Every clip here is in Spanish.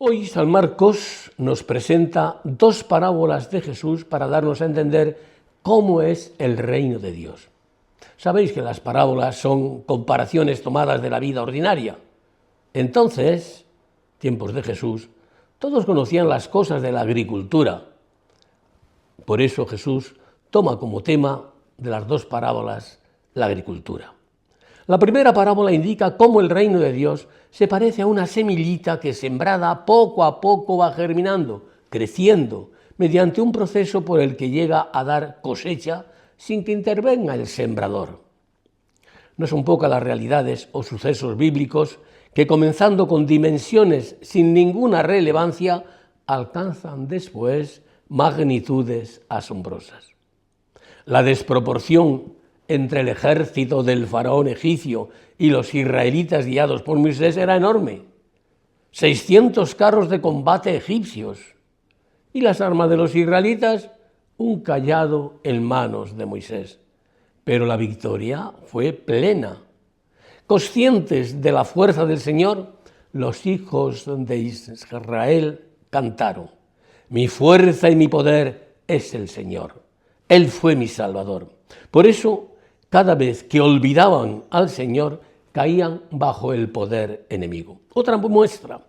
Hoy San Marcos nos presenta dos parábolas de Jesús para darnos a entender cómo es el reino de Dios. Sabéis que las parábolas son comparaciones tomadas de la vida ordinaria. Entonces, tiempos de Jesús, todos conocían las cosas de la agricultura. Por eso Jesús toma como tema de las dos parábolas la agricultura. La primera parábola indica cómo el reino de Dios se parece a una semillita que sembrada poco a poco va germinando, creciendo, mediante un proceso por el que llega a dar cosecha sin que intervenga el sembrador. No son pocas las realidades o sucesos bíblicos que, comenzando con dimensiones sin ninguna relevancia, alcanzan después magnitudes asombrosas. La desproporción entre el ejército del faraón egipcio y los israelitas guiados por Moisés era enorme. 600 carros de combate egipcios y las armas de los israelitas, un cayado en manos de Moisés. Pero la victoria fue plena. Conscientes de la fuerza del Señor, los hijos de Israel cantaron: mi fuerza y mi poder es el Señor. Él fue mi Salvador. Por eso, cada vez que olvidaban al Señor, caían bajo el poder enemigo. Otra muestra: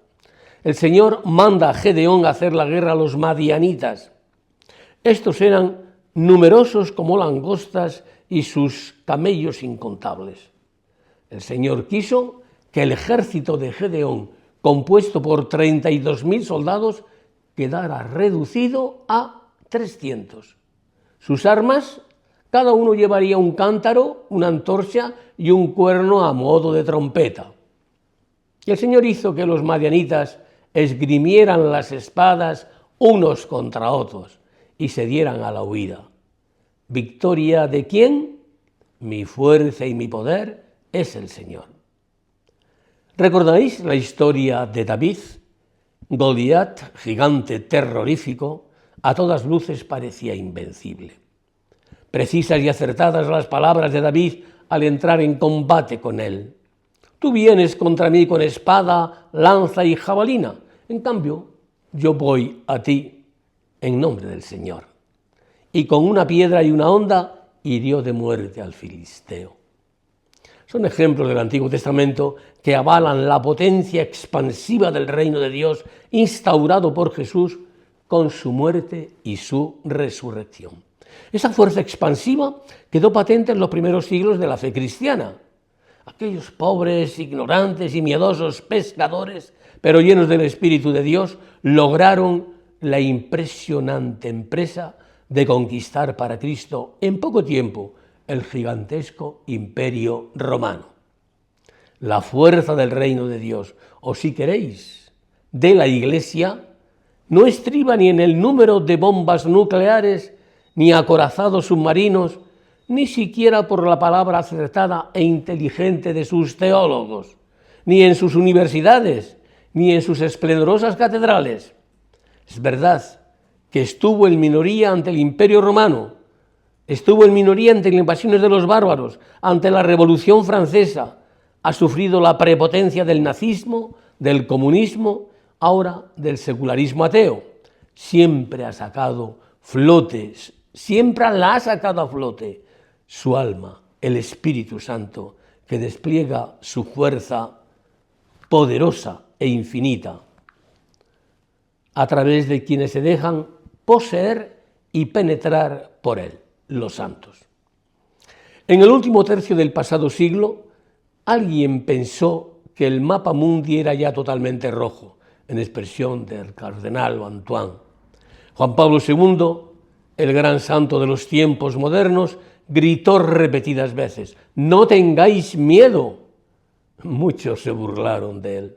el Señor manda a Gedeón a hacer la guerra a los madianitas. Estos eran numerosos como langostas y sus camellos incontables. El Señor quiso que el ejército de Gedeón, compuesto por 32.000 soldados, quedara reducido a 300. Sus armas, cada uno llevaría un cántaro, una antorcha y un cuerno a modo de trompeta. Y el Señor hizo que los madianitas esgrimieran las espadas unos contra otros y se dieran a la huida. ¿Victoria de quién? Mi fuerza y mi poder es el Señor. ¿Recordáis la historia de David? Goliat, gigante terrorífico, a todas luces parecía invencible. Precisas y acertadas las palabras de David al entrar en combate con él. Tú vienes contra mí con espada, lanza y jabalina. En cambio, yo voy a ti en nombre del Señor. Y con una piedra y una honda hirió de muerte al filisteo. Son ejemplos del Antiguo Testamento que avalan la potencia expansiva del reino de Dios instaurado por Jesús con su muerte y su resurrección. Esa fuerza expansiva quedó patente en los primeros siglos de la fe cristiana. Aquellos pobres, ignorantes y miedosos pescadores, pero llenos del Espíritu de Dios, lograron la impresionante empresa de conquistar para Cristo en poco tiempo el gigantesco imperio romano. La fuerza del reino de Dios, o si queréis, de la Iglesia, no estriba ni en el número de bombas nucleares, ni acorazados submarinos, ni siquiera por la palabra acertada e inteligente de sus teólogos, ni en sus universidades, ni en sus esplendorosas catedrales. Es verdad que estuvo en minoría ante el Imperio Romano, estuvo en minoría ante las invasiones de los bárbaros, ante la Revolución Francesa, ha sufrido la prepotencia del nazismo, del comunismo, ahora del secularismo ateo. Siempre ha sacado flotes, siempre la ha sacado a flote su alma, el Espíritu Santo, que despliega su fuerza poderosa e infinita a través de quienes se dejan poseer y penetrar por él, los santos. En el último tercio del pasado siglo, alguien pensó que el mapa mundi era ya totalmente rojo, en expresión del cardenal Antoine. Juan Pablo II, el gran santo de los tiempos modernos, gritó repetidas veces: «No tengáis miedo». Muchos se burlaron de él.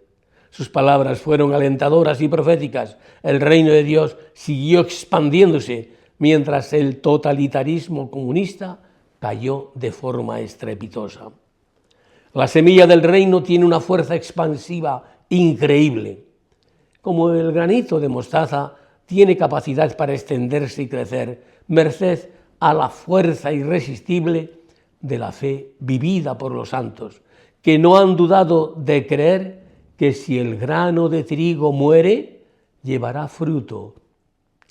Sus palabras fueron alentadoras y proféticas. El reino de Dios siguió expandiéndose mientras el totalitarismo comunista cayó de forma estrepitosa. La semilla del reino tiene una fuerza expansiva increíble. Como el granito de mostaza tiene capacidad para extenderse y crecer, merced a la fuerza irresistible de la fe vivida por los santos, que no han dudado de creer que si el grano de trigo muere, llevará fruto,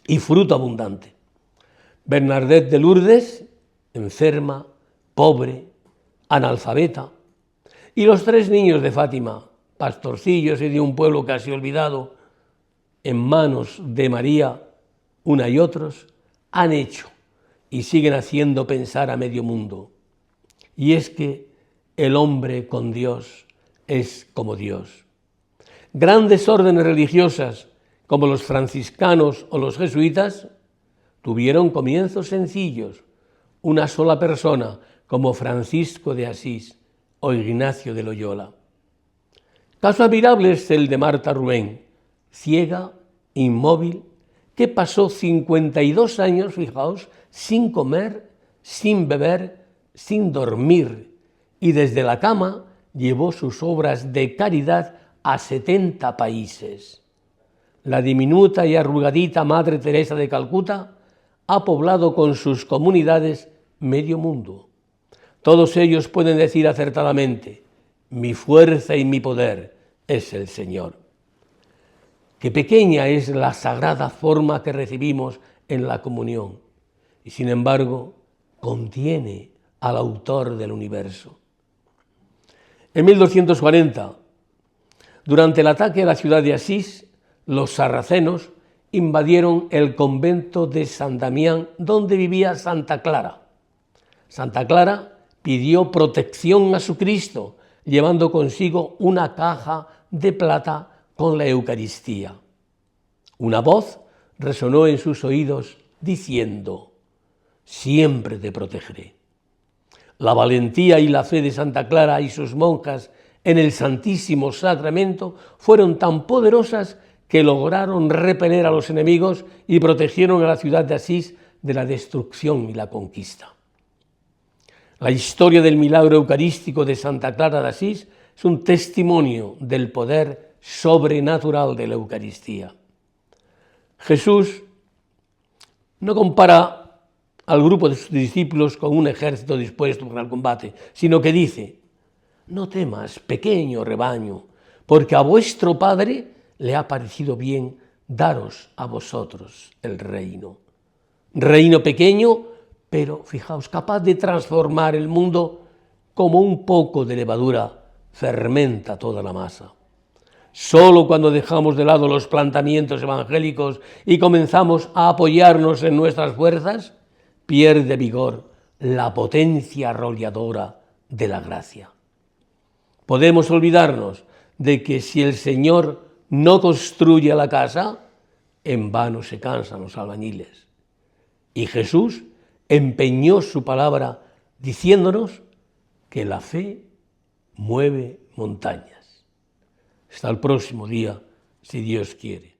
y fruto abundante. Bernadette de Lourdes, enferma, pobre, analfabeta, y los 3 niños de Fátima, pastorcillos y de un pueblo casi olvidado, en manos de María, una y otros, han hecho y siguen haciendo pensar a medio mundo. Y es que el hombre con Dios es como Dios. Grandes órdenes religiosas, como los franciscanos o los jesuitas, tuvieron comienzos sencillos. Una sola persona, como Francisco de Asís o Ignacio de Loyola. Caso admirable es el de Marta Rubén, ciega, inmóvil, que pasó 52 años, fijaos, sin comer, sin beber, sin dormir, y desde la cama llevó sus obras de caridad a 70 países. La diminuta y arrugadita Madre Teresa de Calcuta ha poblado con sus comunidades medio mundo. Todos ellos pueden decir acertadamente: mi fuerza y mi poder es el Señor. Qué pequeña es la sagrada forma que recibimos en la comunión, y sin embargo contiene al autor del universo. En 1240, durante el ataque a la ciudad de Asís, los sarracenos invadieron el convento de San Damián, donde vivía Santa Clara. Santa Clara pidió protección a su Cristo, llevando consigo una caja de plata con la Eucaristía. Una voz resonó en sus oídos diciendo: siempre te protegeré. La valentía y la fe de Santa Clara y sus monjas en el Santísimo Sacramento fueron tan poderosas que lograron repeler a los enemigos y protegieron a la ciudad de Asís de la destrucción y la conquista. La historia del milagro eucarístico de Santa Clara de Asís es un testimonio del poder sobrenatural de la Eucaristía. Jesús no compara al grupo de sus discípulos con un ejército dispuesto para el combate, sino que dice: no temas, pequeño rebaño, porque a vuestro Padre le ha parecido bien daros a vosotros el reino. Reino pequeño, pero fijaos, capaz de transformar el mundo como un poco de levadura fermenta toda la masa. Solo cuando dejamos de lado los planteamientos evangélicos y comenzamos a apoyarnos en nuestras fuerzas, pierde vigor la potencia arrolladora de la gracia. Podemos olvidarnos de que si el Señor no construye la casa, en vano se cansan los albañiles. Y Jesús empeñó su palabra diciéndonos que la fe mueve montañas. Hasta el próximo día, si Dios quiere.